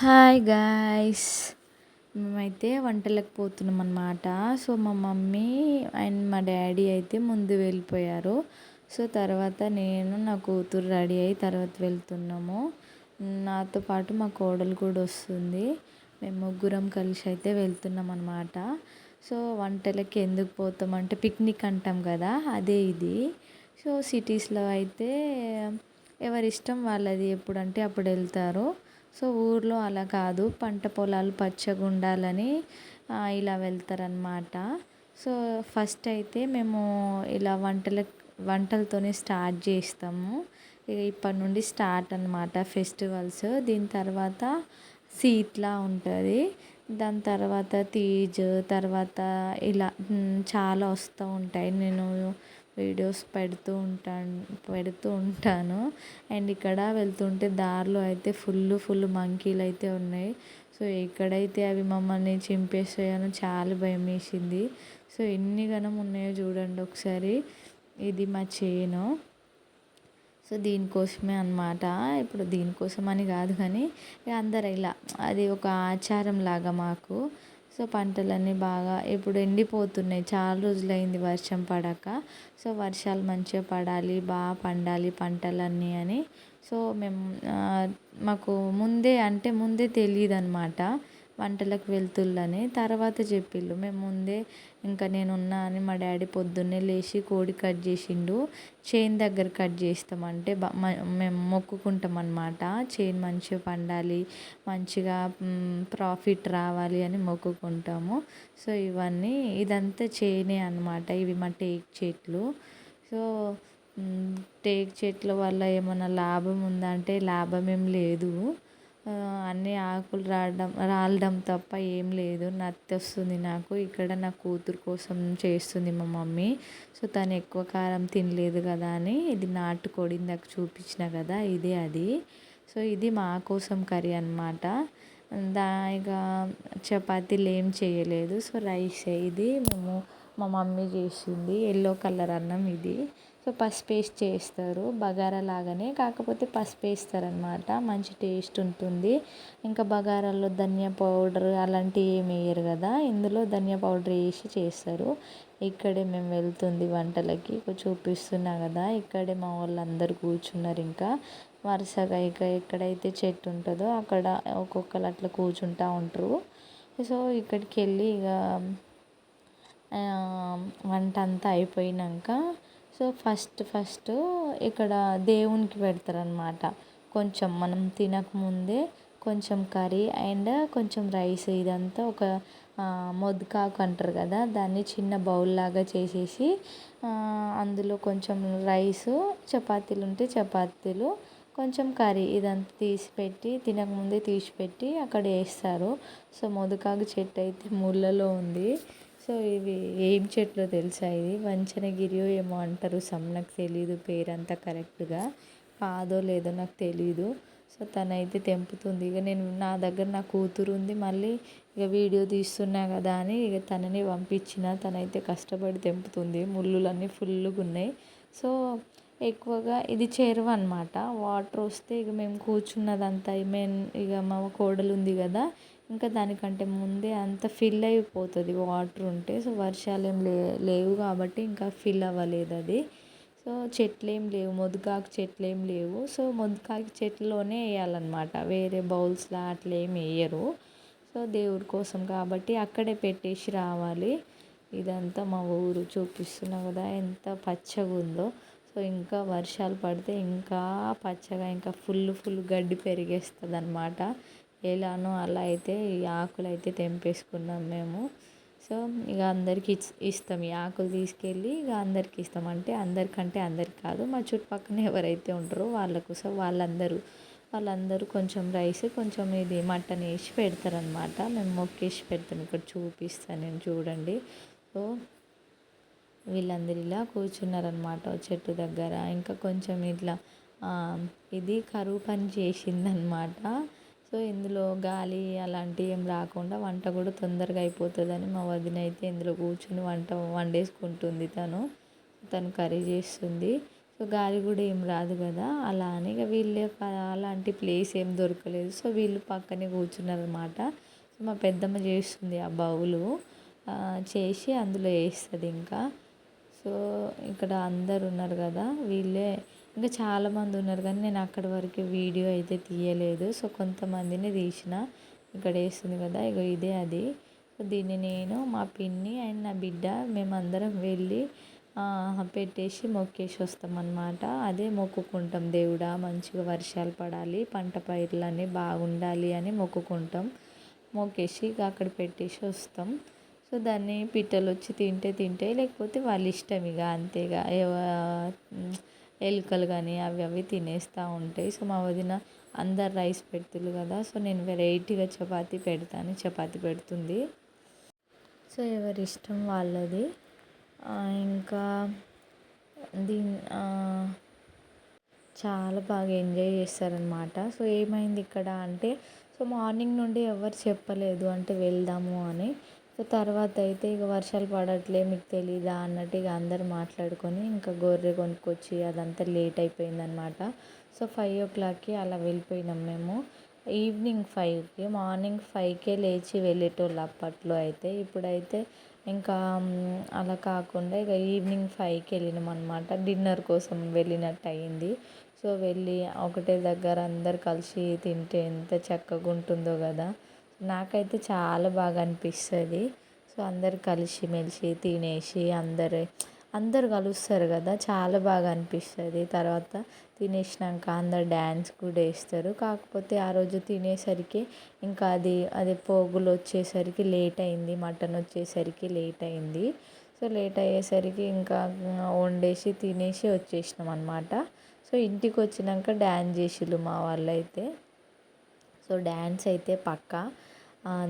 Hi guys, మేమైతే వంటలకు పోతున్నాం అన్నమాట. సో మా మమ్మీ అండ్ మా డాడీ అయితే ముందు వెళ్ళిపోయారు. సో తర్వాత నేను నా కూతురు రెడీ అయ్యి తర్వాత వెళ్తున్నాము. నాతో పాటు మా కోడలు కూడా వస్తుంది. మేము ముగ్గురం కలిసి అయితే వెళ్తున్నాం అన్నమాట. సో వంటలకి ఎందుకు పోతామంటే పిక్నిక్ అంటాం కదా, అదే ఇది. సో సిటీస్లో అయితే ఎవరిష్టం వాళ్ళది, ఎప్పుడంటే అప్పుడు వెళ్తారు. సో ఊర్లో అలా కాదు, పంట పొలాలు పచ్చగా ఉండాలని ఇలా వెళ్తారనమాట. సో ఫస్ట్ అయితే మేము ఇలా వంటలతోనే స్టార్ట్ చేస్తాము. ఇక ఇప్పటి నుండి స్టార్ట్ అనమాట ఫెస్టివల్స్. దీని తర్వాత శీతల ఉంటుంది, దాని తర్వాత తీజ్, తర్వాత ఇలా చాలా వస్తూ ఉంటాయి. నేను వీడియోస్ పెడుతూ ఉంటాను. అండ్ ఇక్కడ వెళ్తుంటే దారిలో అయితే ఫుల్ మంకీలు అయితే ఉన్నాయి. సో ఎక్కడైతే అవి మమ్మల్ని చింపేస్తాయనో చాలా భయం వేసింది. సో ఎన్ని గనం ఉన్నాయో చూడండి ఒకసారి. ఇది మా చేను. సో దీనికోసమే అనమాట. ఇప్పుడు దీనికోసం అని కాదు కానీ అందరు ఇలా, అది ఒక ఆచారం లాగా మాకు. సో పంటలన్నీ బాగా ఇప్పుడు ఎండిపోతున్నాయి, చాలా రోజులైంది వర్షం పడక. సో వర్షాలు మంచిగా పడాలి, బాగా పండాలి పంటలన్నీ అని. సో మేము మాకు ముందే తెలియదు అనమాట వంటలకు వెళ్తుళ్ళని. తర్వాత చెప్పిళ్ళు. మేము ముందే ఇంకా నేనున్నా అని మా డాడీ పొద్దున్నే లేచి కోడి కట్ చేసిండు. చేను దగ్గర కట్ చేస్తామంటే మేము మొక్కుకుంటాం అన్నమాట. చేను మంచిగా పండాలి, మంచిగా ప్రాఫిట్ రావాలి అని మొక్కుకుంటాము. సో ఇదంతా చేనే అన్నమాట. ఇవి మా టేకు చెట్లు. సో టేకు చెట్ల వల్ల ఏమైనా లాభం ఉందా అంటే లాభం ఏం లేదు. అన్నీ ఆకులు రాలడం తప్ప ఏం లేదు. నత్తి వస్తుంది నాకు. ఇక్కడ నా కూతురు కోసం చేస్తుంది మా మమ్మీ. సో తను ఎక్కువ కారం తినలేదు కదా అని ఇది నాటుకోడి, ఇందాక చూపించిన కదా, ఇదే అది. సో ఇది మా కోసం కర్రీ అనమాట. ఇక చపాతీలు ఏం చేయలేదు. సో రైస్ ఇది మా మమ్మీ చేసింది. ఎల్లో కలర్ అన్నం ఇది. సో పసుపు వేసి చేస్తారు, బగారా లాగానే, కాకపోతే పసుపు వేస్తారనమాట. మంచి టేస్ట్ ఉంటుంది. ఇంకా బగారాలో ధనియా పౌడర్ అలాంటివి ఏమి వేయరు కదా, ఇందులో ధనియా పౌడర్ వేసి చేస్తారు. ఇక్కడే మేము వెళ్తుంది వంటలకి చూపిస్తున్నా కదా. ఇక్కడే మా వాళ్ళందరూ కూర్చున్నారు. ఇంకా వరుసగా ఎక్కడైతే చెట్టు ఉంటుందో అక్కడ ఒక్కొక్కరు అట్లా కూర్చుంటూ ఉంటారు. సో ఇక్కడికి వెళ్ళి ఇక వంట అంతా అయిపోయినాక సో ఫస్ట్ ఇక్కడ దేవునికి పెడతారనమాట. కొంచెం మనం తినకముందే కొంచెం కర్రీ అండ్ కొంచెం రైస్, ఇదంతా ఒక మొద్దుకాకు అంటారు కదా, దాన్ని చిన్న బౌల్ లాగా చేసేసి అందులో కొంచెం రైసు, చపాతీలు ఉంటే చపాతీలు, కొంచెం కర్రీ, ఇదంతా తినకముందే తీసిపెట్టి అక్కడ వేస్తారు. సో మొదకాకు చెట్టు అయితే ముళ్ళలో ఉంది. సో ఇవి ఏం చెట్లో తెలుసా, ఇది వంచనగిరియో ఏమో అంటారు నాకు తెలీదు పేరంతా కరెక్ట్గా, కాదో లేదో నాకు తెలీదు. సో తనైతే తెంపుతుంది. ఇక నా దగ్గర నా కూతురు ఉంది, మళ్ళీ ఇక వీడియో తీస్తున్నా కదా అని ఇక తనని పంపించిన. తనైతే కష్టపడి తెంపుతుంది. ముళ్ళులన్నీ ఫుల్గా ఉన్నాయి. సో ఎక్కువగా ఇది చెరువు అనమాట. వాటర్ వస్తే ఇక మేము కూర్చున్నదంతా ఇక మా కోడలు ఉంది కదా, ఇంకా దానికంటే ముందే అంత ఫిల్ అయిపోతుంది వాటర్ ఉంటే. సో వర్షాలు ఏం లేవు కాబట్టి ఇంకా ఫిల్ అవ్వలేదు అది. సో చెట్లు ఏం లేవు, మొదకాకు చెట్లు ఏం లేవు. సో మొదకాకు చెట్లులోనే వేయాలన్నమాట, వేరే బౌల్స్లో అట్లా ఏం వేయరు. సో దేవుడి కోసం కాబట్టి అక్కడే పెట్టేసి రావాలి. ఇదంతా మా ఊరు చూపిస్తున్నా కదా, ఎంత పచ్చగా ఉందో. సో ఇంకా వర్షాలు పడితే ఇంకా పచ్చగా, ఇంకా ఫుల్ గడ్డి పెరిగేస్తుంది అనమాట. ఎలానో అలా అయితే ఈ ఆకులు అయితే తెంపేసుకున్నాం మేము. సో ఇక అందరికి ఇస్తాం, ఈ ఆకులు తీసుకెళ్ళి ఇక అందరికి ఇస్తాం. అంటే అందరికి కాదు, మా చుట్టుపక్కన ఎవరైతే ఉంటారో వాళ్ళకు. సో వాళ్ళందరూ కొంచెం రైస్, కొంచెం ఇది మటన్ వేసి పెడతారనమాట. మేము మొక్కేసి పెడతాం. ఇక్కడ చూపిస్తాను నేను, చూడండి. సో వీళ్ళందరూ ఇలా కూర్చున్నారనమాట చెట్టు దగ్గర. ఇంకా కొంచెం ఇట్లా ఇది కరువు పని చేసిందనమాట. సో ఇందులో గాలి అలాంటివి ఏం రాకుండా వంట కూడా తొందరగా అయిపోతుందని మా వదిన అయితే ఇందులో కూర్చుని వంట వండేసుకుంటుంది. తను కర్రీ చేస్తుంది. సో సో గాలి కూడా ఏం రాదు కదా, అలా అని ఇక వీళ్ళే అలాంటి ప్లేస్ ఏం దొరకలేదు. సో వీళ్ళు పక్కనే కూర్చున్నారనమాట. సో మా పెద్దమ్మ చేస్తుంది ఆ బౌలు, చేసి అందులో వేస్తుంది ఇంకా. సో ఇక్కడ అందరు ఉన్నారు కదా, వీళ్ళే ఇంకా చాలామంది ఉన్నారు కానీ నేను అక్కడి వరకు వీడియో అయితే తీయలేదు. సో కొంతమందిని తీసిన. ఇక్కడ వేస్తుంది కదా, ఇక ఇదే అది. సో దీన్ని నేను, మా పిన్ని అండ్ నా బిడ్డ మేమందరం వెళ్ళి పెట్టేసి మొక్కేసి వస్తామన్నమాట. అదే మొక్కుకుంటాం, దేవుడా మంచిగా వర్షాలు పడాలి, పంట పైర్లన్నీ బాగుండాలి అని మొక్కుకుంటాం. మొక్కేసి ఇక అక్కడ పెట్టేసి వస్తాం. సో దాన్ని పిట్టలు వచ్చి తింటే లేకపోతే వాళ్ళ ఇష్టం ఇక అంతేగా. ఎలుకలు కానీ అవి తినేస్తూ ఉంటాయి. సో మా వదిన అందరు రైస్ పెడుతులు కదా, సో నేను వెరైటీగా చపాతీ పెడతాను, చపాతీ పెడుతుంది. సో ఎవరి ఇష్టం వాళ్ళది. ఇంకా చాలా బాగా ఎంజాయ్ చేస్తారనమాట. సో ఏమైంది ఇక్కడ అంటే, సో మార్నింగ్ నుండి ఎవరు చెప్పలేదు అంటే వెళ్దాము అని. సో తర్వాత అయితే ఇక వర్షాలు పడట్లే మీకు తెలీదా అన్నట్టు ఇక అందరు మాట్లాడుకొని ఇంకా గొర్రె కొనుక్కొచ్చి అదంతా లేట్ అయిపోయిందనమాట. సో 5 o'clockకి అలా వెళ్ళిపోయినాం మేము. ఈవినింగ్ 5కి, మార్నింగ్ 5కే లేచి వెళ్ళేటోళ్ళు అప్పట్లో అయితే. ఇప్పుడైతే ఇంకా అలా కాకుండా ఇక ఈవినింగ్ 5కి వెళ్ళినాం అనమాట. డిన్నర్ కోసం వెళ్ళినట్టు అయింది. సో వెళ్ళి ఒకటే దగ్గర అందరు కలిసి తింటే ఎంత చక్కగా ఉంటుందో కదా. నాకైతే చాలా బాగా అనిపిస్తుంది. సో అందరు కలిసిమెలిసి తినేసి అందరు కలుస్తారు కదా, చాలా బాగా అనిపిస్తుంది. తర్వాత తినేసినాక అందరు డ్యాన్స్ కూడా వేస్తారు. కాకపోతే ఆ రోజు తినేసరికి ఇంకా అది పోగులు వచ్చేసరికి లేట్ అయింది, మటన్ వచ్చేసరికి లేట్ అయింది. సో లేట్ అయ్యేసరికి ఇంకా వండేసి తినేసి వచ్చేసినాం అనమాట. సో ఇంటికి వచ్చినాక డ్యాన్స్ చేసిళ్ళు మా వాళ్ళు అయితే. సో డ్యాన్స్ అయితే పక్కా,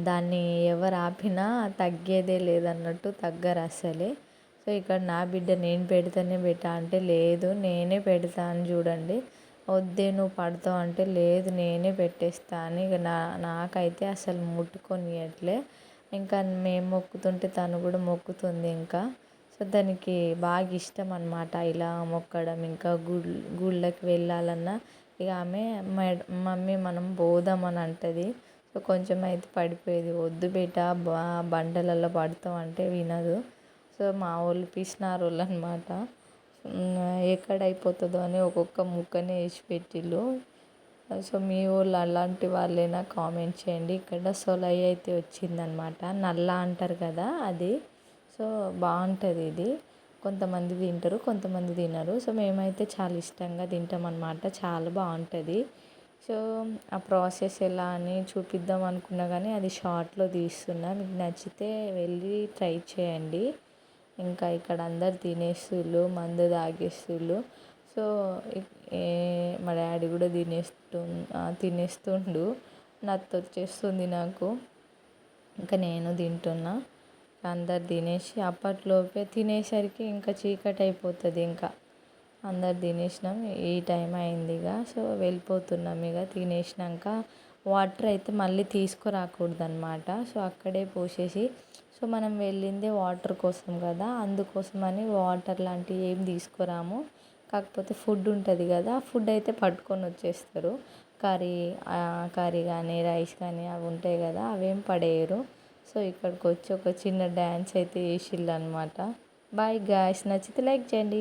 దాన్ని ఎవరు ఆపినా తగ్గేదే లేదన్నట్టు తగ్గరు అసలే. సో ఇక్కడ నా బిడ్డ నేను పెడితేనే పెట్టా అంటే లేదు నేనే పెడతాను చూడండి, వద్దే నువ్వు పడతావు అంటే లేదు నేనే పెట్టేస్తాను. ఇక నాకైతే అసలు ముట్టుకొనియట్లే. ఇంకా మేము మొక్కుతుంటే తను కూడా మొక్కుతుంది ఇంకా. సో దానికి బాగా ఇష్టం అనమాట ఇలా మొక్కడం. ఇంకా గుళ్ళకి వెళ్ళాలన్నా ఇక ఆమె మమ్మీ మనం పోదామని అంటుంది. సో కొంచెం అయితే పడిపోయేది, వద్దు బేట బండలలో పడతాం అంటే వినదు. సో మా వాళ్ళు పిసినారోళ్ళు అనమాట. ఎక్కడ అయిపోతుందో అని ఒక్కొక్క ముక్కనే వేసి పెట్టిళ్ళు. సో మీ వాళ్ళు అలాంటి వాళ్ళైనా కామెంట్ చేయండి. ఇక్కడ సొలై అయితే వచ్చిందనమాట, నల్ల అంటారు కదా అది. సో బాగుంటుంది ఇది, కొంతమంది తింటారు కొంతమంది తినరు. సో మేమైతే చాలా ఇష్టంగా తింటాం అన్నమాట, చాలా బాగుంటుంది. సో ఆ ప్రాసెస్ ఎలా అని చూపిద్దాం అనుకున్నా కానీ అది షార్ట్లో తీస్తున్నా, మీకు నచ్చితే వెళ్ళి ట్రై చేయండి. ఇంకా ఇక్కడ అందరు తినేస్తుళ్ళు, మందు తాగేస్తుళ్ళు. సో మా డాడీ కూడా తినేస్తుండు, నత్తి వచ్చేస్తుంది నాకు. ఇంకా నేను తింటున్నా. అందరు తినేసి అప్పట్లోపే తినేసరికి ఇంకా చీకటి అయిపోతుంది. ఇంకా అందరు తినేసినాం, ఈ టైం అయింది ఇక. సో వెళ్ళిపోతున్నాం ఇక. తినేసినాక వాటర్ అయితే మళ్ళీ తీసుకురాకూడదు అనమాట. సో అక్కడే పోసేసి, సో మనం వెళ్ళిందే వాటర్ కోసం కదా, అందుకోసమని వాటర్ లాంటివి ఏం తీసుకురాము. కాకపోతే ఫుడ్ ఉంటుంది కదా, ఫుడ్ అయితే పట్టుకొని వచ్చేస్తారు. కర్రీ కానీ రైస్ కానీ అవి ఉంటాయి కదా, అవేం పడేయరు. సో ఇక్కడికి వచ్చి ఒక చిన్న డ్యాన్స్ అయితే వేసిళ్ళు అనమాట. బాయ్ గాయ్స్, నచ్చితే లైక్ చేయండి.